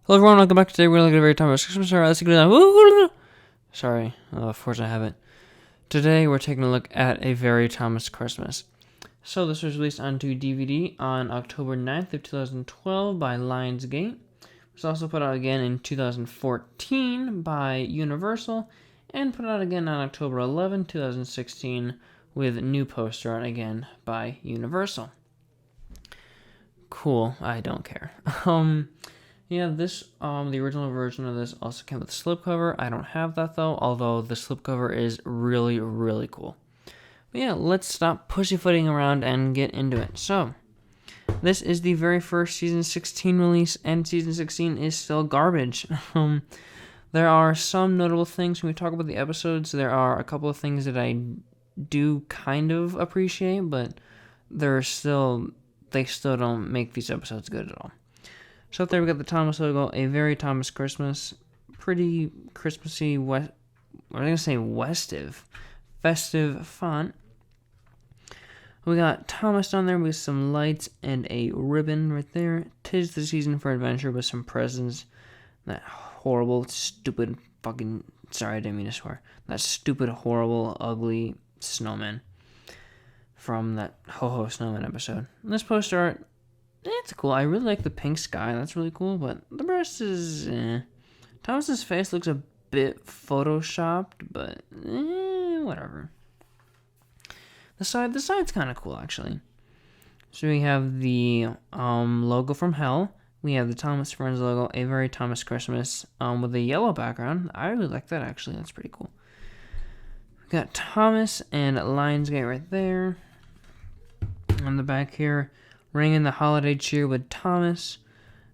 Hello everyone, welcome back. Today we're going to look at a very time of Christmas. Sorry, Forza habit. Today we're taking a look at A Very Thomas Christmas. So this was released onto DVD on October 9th of 2012 by Lionsgate. It was also put out again in 2014 by Universal and put out again on October 11, 2016 with new poster art again by Universal. Cool, I don't care. Yeah, the original version of this also came with a slipcover. I don't have that though, although the slipcover is really, really cool. But yeah, let's stop pussyfooting around and get into it. So, this is the very first Season 16 release, and Season 16 is still garbage. There are some notable things when we talk about the episodes. There are a couple of things that I do kind of appreciate, but they still don't make these episodes good at all. So up there we got the Thomas logo, A Very Thomas Christmas, pretty Christmassy, festive font. We got Thomas on there with some lights and a ribbon right there. 'Tis the season for adventure with some presents. That horrible, stupid, sorry, I didn't mean to swear. That stupid, horrible, ugly snowman from that Ho-Ho Snowman episode. And this poster art, it's cool. I really like the pink sky. That's really cool, but the rest is, Thomas's face looks a bit photoshopped, but whatever. The side's kind of cool, actually. So we have the logo from Hell. We have the Thomas Friends logo, A Very Thomas Christmas, with a yellow background. I really like that, actually. That's pretty cool. We got Thomas and Lionsgate right there. On the back here, ring in the holiday cheer with Thomas.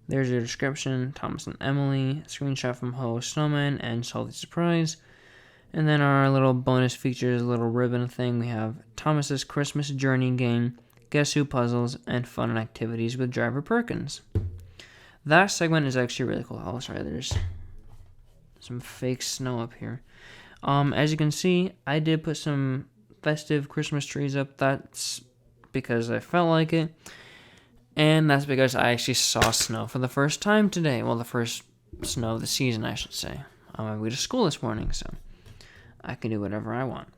There's your description. Thomas and Emily. Screenshot from Ho Snowman and Salty Surprise. And then our little bonus features, little ribbon thing. We have Thomas's Christmas Journey game, Guess Who puzzles, and fun and activities with Driver Perkins. That segment is actually really cool. Oh, sorry, there's some fake snow up here. As you can see, I did put some festive Christmas trees up. That's because I felt like it. And that's because I actually saw snow for the first time today. Well, the first snow of the season, I should say. I went to school this morning, so I can do whatever I want.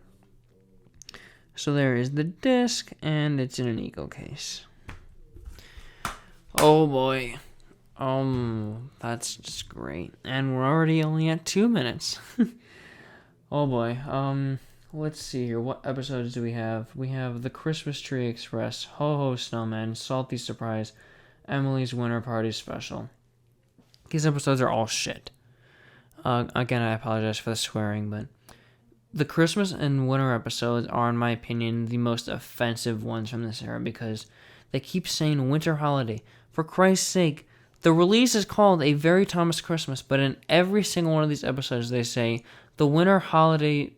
So there is the disc, and it's in an eco case. Oh boy. That's just great. And we're already only at 2 minutes. Oh boy. Let's see here. What episodes do we have? We have The Christmas Tree Express, Ho-Ho Snowman, Salty Surprise, Emily's Winter Party Special. These episodes are all shit. Again, I apologize for the swearing, but the Christmas and winter episodes are, in my opinion, the most offensive ones from this era because they keep saying winter holiday. For Christ's sake, the release is called A Very Thomas Christmas, but in every single one of these episodes they say the winter holiday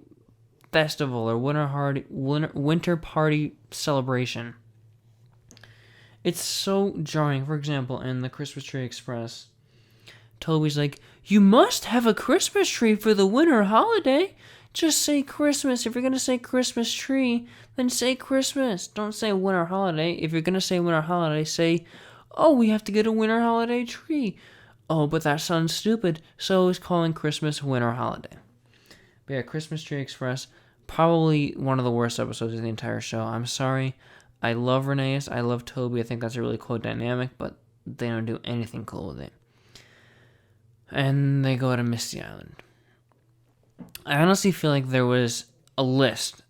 festival or winter party celebration. It's so jarring. For example, in the Christmas Tree Express, Toby's like, "You must have a Christmas tree for the winter holiday. Just say Christmas. If you're gonna say Christmas tree, then say Christmas. Don't say winter holiday. If you're gonna say winter holiday, say, oh, we have to get a winter holiday tree. Oh, but that sounds stupid. So is calling Christmas winter holiday." But yeah, Christmas Tree Express, probably one of the worst episodes of the entire show. I'm sorry. I love Renee's. I love Toby. I think that's a really cool dynamic, but they don't do anything cool with it. And they go to Misty Island. I honestly feel like there was a list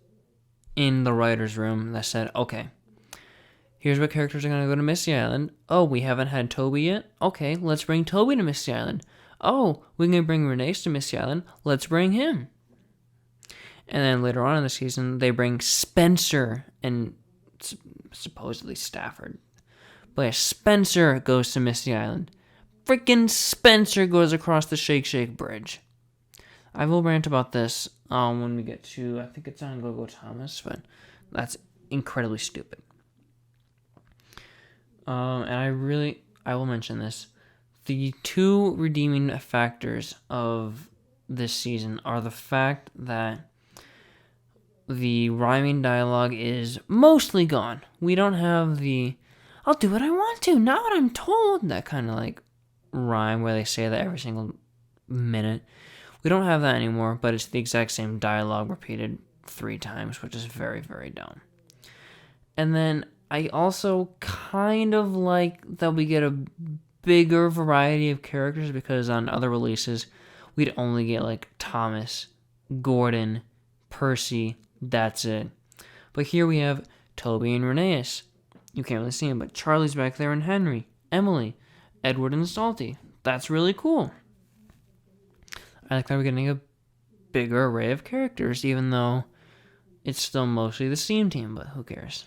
in the writer's room that said, okay, here's what characters are going to go to Misty Island. Oh, we haven't had Toby yet? Okay, let's bring Toby to Misty Island. Oh, we can bring Renee's to Misty Island. Let's bring him. And then later on in the season, they bring Spencer and supposedly Stafford. But yeah, Spencer goes to Misty Island. Freaking Spencer goes across the Shake Shake Bridge. I will rant about this when we get to, I think it's on Go Thomas, but that's incredibly stupid. And I will mention this. The two redeeming factors of this season are the fact that the rhyming dialogue is mostly gone. We don't have the, I'll do what I want to, not what I'm told, that kind of like rhyme where they say that every single minute. We don't have that anymore, but it's the exact same dialogue repeated 3 times, which is very, very dumb. And then I also kind of like that we get a bigger variety of characters, because on other releases, we'd only get like Thomas, Gordon, Percy, that's it. But here we have Toby and Rheneas. You can't really see him, but Charlie's back there, and Henry, Emily, Edward, and Salty. That's really cool. I like that we're getting a bigger array of characters, even though it's still mostly the Steam team, but who cares?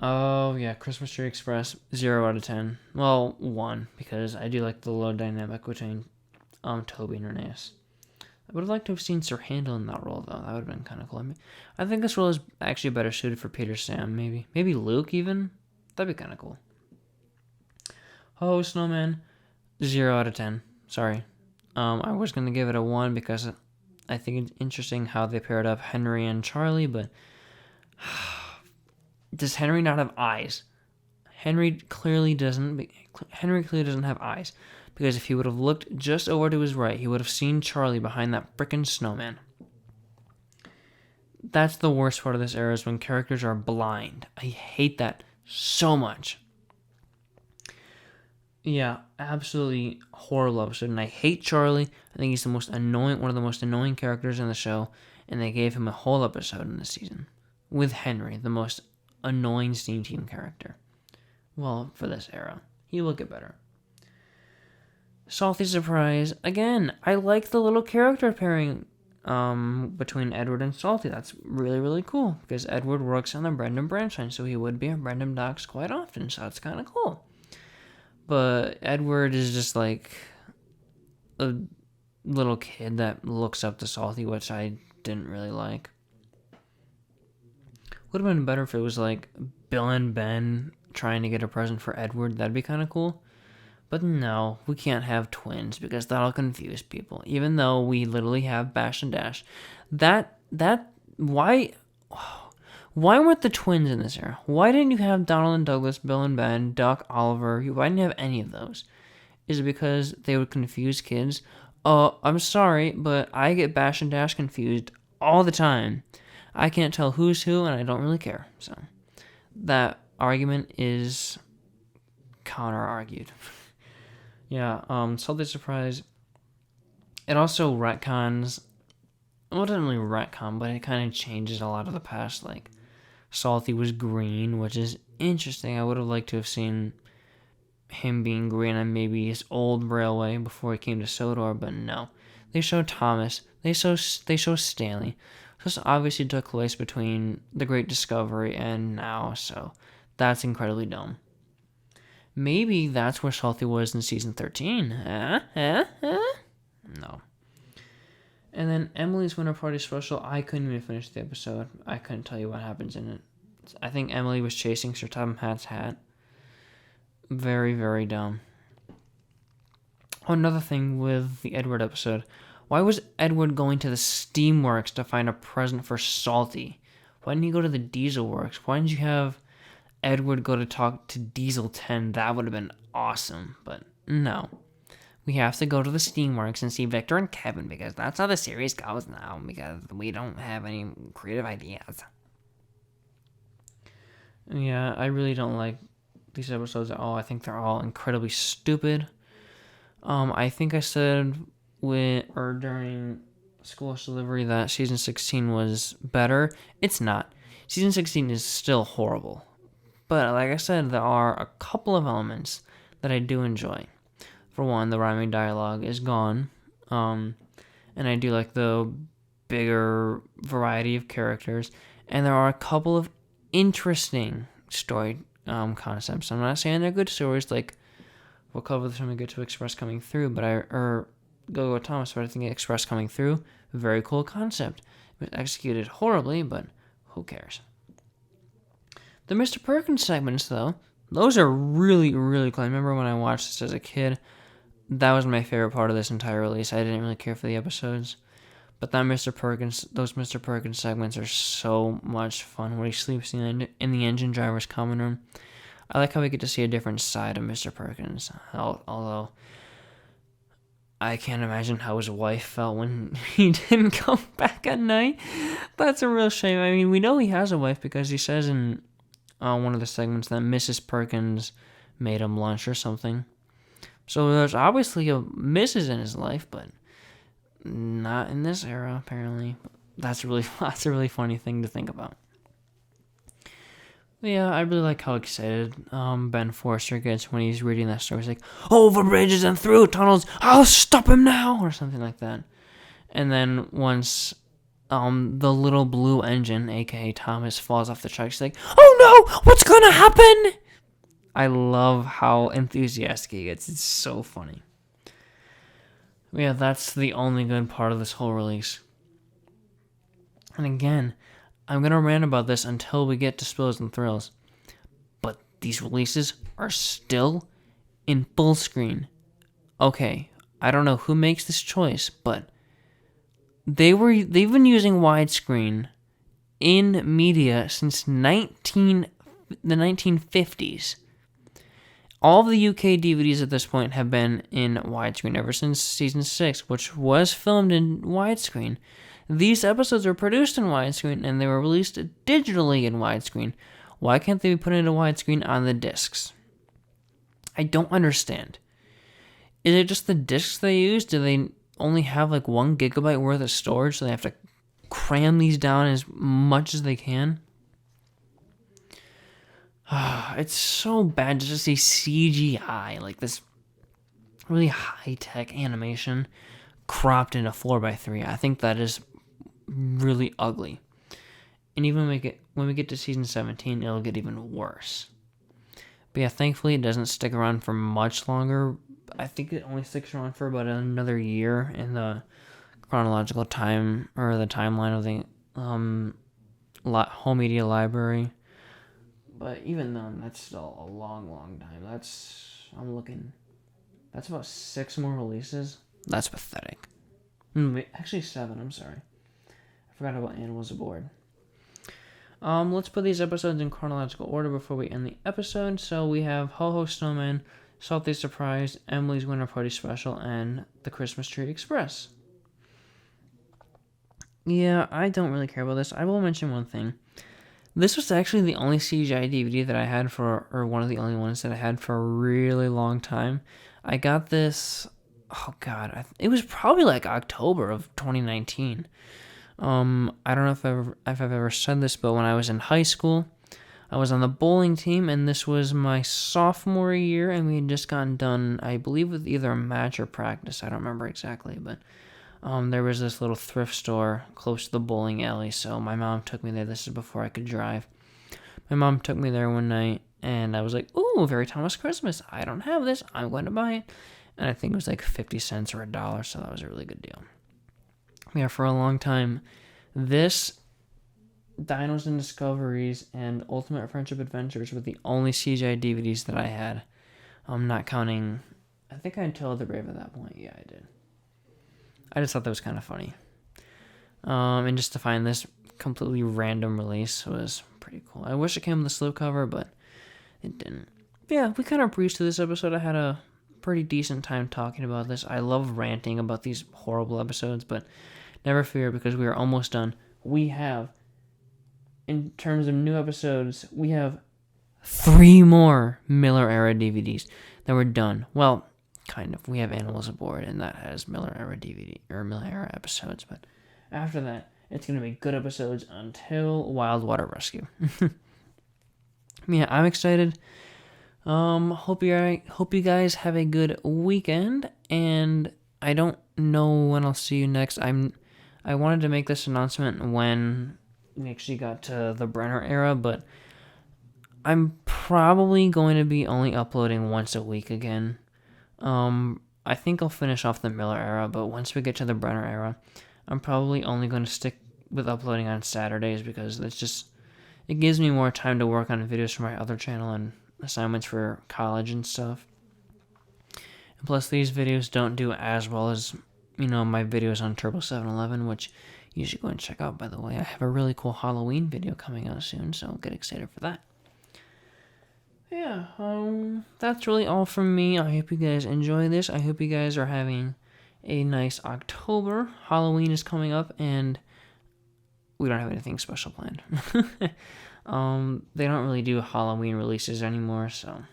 Oh, yeah, Christmas Tree Express, 0 out of 10. Well, 1, because I do like the low dynamic between Toby and Rheneas. I would have liked to have seen Sir Handel in that role, though. That would have been kind of cool. I think this role is actually better suited for Peter Sam, maybe. Maybe Luke, even. That'd be kind of cool. Oh, Snowman, 0 out of 10. Sorry. I was going to give it a 1 because I think it's interesting how they paired up Henry and Charlie, but does Henry not have eyes? Henry clearly doesn't have eyes, because if he would have looked just over to his right, he would have seen Charlie behind that frickin' snowman. That's the worst part of this era, is when characters are blind. I hate that so much. Yeah, absolutely horrible episode, and I hate Charlie. I think he's one of the most annoying characters in the show, and they gave him a whole episode in this season with Henry, the most annoying Steam Team character. Well, for this era, he will get better. Salty Surprise, again, I like the little character pairing between Edward and Salty. That's really, really cool, because Edward works on the Brendan branch line, so he would be at Brendan Docks quite often, so that's kind of cool. But Edward is just like a little kid that looks up to Salty, which I didn't really like. Would have been better if it was like Bill and Ben trying to get a present for Edward. That'd be kind of cool. But no, we can't have twins, because that'll confuse people. Even though we literally have Bash and Dash. Why weren't the twins in this era? Why didn't you have Donald and Douglas, Bill and Ben, Doc, Oliver? Why didn't you have any of those? Is it because they would confuse kids? I'm sorry, but I get Bash and Dash confused all the time. I can't tell who's who, and I don't really care. So that argument is counter-argued. Yeah, Salty Surprise. It also retcons. Well, it doesn't really retcon, but it kind of changes a lot of the past. Like, Salty was green, which is interesting. I would have liked to have seen him being green on maybe his old railway before he came to Sodor, but no. They show Thomas. They show Stanley. This obviously took place between the Great Discovery and now, so that's incredibly dumb. Maybe that's where Salty was in season 13. No. And then Emily's Winter Party Special, I couldn't even finish the episode. I couldn't tell you what happens in it. I think Emily was chasing Sir Topham Hatt's hat. Very, very dumb. Oh, another thing with the Edward episode. Why was Edward going to the Steamworks to find a present for Salty? Why didn't he go to the Diesel Works? Why didn't you have Edward go to talk to Diesel 10? That would have been awesome, but no. We have to go to the Steamworks and see Victor and Kevin, because that's how the series goes now, because we don't have any creative ideas. Yeah, I really don't like these episodes at all. I think they're all incredibly stupid. I think I said during Schoolhouse Delivery that season 16 was better. It's not. Season 16 is still horrible. But like I said, there are a couple of elements that I do enjoy. For one, the rhyming dialogue is gone. And I do like the bigger variety of characters. And there are a couple of interesting story concepts. I'm not saying they're good stories, like we'll cover this when we get to Express Coming Through, but Go Thomas, but I think Express Coming Through, very cool concept. It was executed horribly, but who cares? The Mr. Perkins segments, though, those are really, really cool. I remember when I watched this as a kid, that was my favorite part of this entire release. I didn't really care for the episodes, but those Mr. Perkins segments are so much fun. Where he sleeps in the engine driver's common room. I like how we get to see a different side of Mr. Perkins. Although I can't imagine how his wife felt when he didn't come back at night. That's a real shame. I mean, we know he has a wife because he says in one of the segments that Mrs. Perkins made him lunch or something. So there's obviously a Mrs. in his life, but not in this era, apparently. That's a really funny thing to think about. But yeah, I really like how excited Ben Forster gets when he's reading that story. He's like, over bridges and through tunnels, I'll stop him now, or something like that. And then once the little blue engine, aka Thomas, falls off the truck, he's like, oh no, what's gonna happen? I love how enthusiastic he gets. It's so funny. Yeah, that's the only good part of this whole release. And again, I'm going to rant about this until we get to Spills and Thrills. But these releases are still in full screen. Okay, I don't know who makes this choice, but they've been using widescreen in media since the 1950s. All of the UK DVDs at this point have been in widescreen ever since season 6, which was filmed in widescreen. These episodes were produced in widescreen and they were released digitally in widescreen. Why can't they be put into widescreen on the discs? I don't understand. Is it just the discs they use? Do they only have like 1 gigabyte worth of storage, so they have to cram these down as much as they can? It's so bad to just see CGI, like this really high-tech animation cropped in a 4:3. I think that is really ugly. And even when we get to season 17, it'll get even worse. But yeah, thankfully it doesn't stick around for much longer. I think it only sticks around for about another year in the chronological time, or the timeline of the home media library. But even then, that's still a long time. That's about 6 more releases. That's pathetic. Actually 7, I'm sorry. I forgot about Animals Aboard. Let's put these episodes in chronological order before we end the episode. So we have Ho Ho Snowman, Salty Surprise, Emily's Winter Party Special, and The Christmas Tree Express. Yeah, I don't really care about this. I will mention one thing. This was actually the only CGI DVD that I had or one of the only ones that I had for a really long time. I got this, it was probably like October of 2019. I don't know if I've ever said this, but when I was in high school, I was on the bowling team, and this was my sophomore year, and we had just gotten done, I believe, with either a match or practice. I don't remember exactly, but there was this little thrift store close to the bowling alley, so my mom took me there. This is before I could drive. My mom took me there one night, and I was like, ooh, Very Thomas Christmas. I don't have this. I'm going to buy it. And I think it was like 50 cents or $1, so that was a really good deal. Yeah, for a long time, this, Dinos and Discoveries, and Ultimate Friendship Adventures were the only CGI DVDs that I had. I'm not counting, I think I had Tale of the Brave at that point. Yeah, I did. I just thought that was kind of funny. And just to find this completely random release was pretty cool. I wish it came with a slipcover, but it didn't. But yeah, we kind of breezed through this episode. I had a pretty decent time talking about this. I love ranting about these horrible episodes, but never fear, because we are almost done. We have, in terms of new episodes, we have 3 more Miller era DVDs that were done. Well, kind of. We have Animals Aboard, and that has Miller era DVD or Miller era episodes. But after that, it's gonna be good episodes until Wild Water Rescue. Yeah, I'm excited. Hope you guys have a good weekend, and I don't know when I'll see you next. I wanted to make this announcement when we actually got to the Brenner era, but I'm probably going to be only uploading once a week again. I think I'll finish off the Miller era, but once we get to the Brenner era, I'm probably only going to stick with uploading on Saturdays, because it gives me more time to work on videos for my other channel and assignments for college and stuff. And plus, these videos don't do as well as, my videos on Turbo 711, which you should go and check out, by the way. I have a really cool Halloween video coming out soon, so get excited for that. Yeah, that's really all from me. I hope you guys enjoy this. I hope you guys are having a nice October. Halloween is coming up, and we don't have anything special planned. They don't really do Halloween releases anymore, so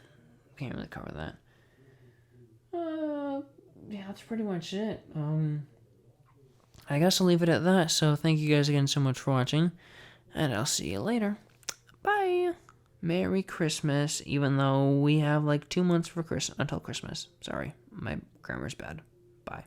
can't really cover that. Yeah, that's pretty much it. I guess I'll leave it at that. So thank you guys again so much for watching, and I'll see you later. Bye. Merry Christmas, even though we have like 2 months until Christmas. Sorry, my grammar's bad. Bye.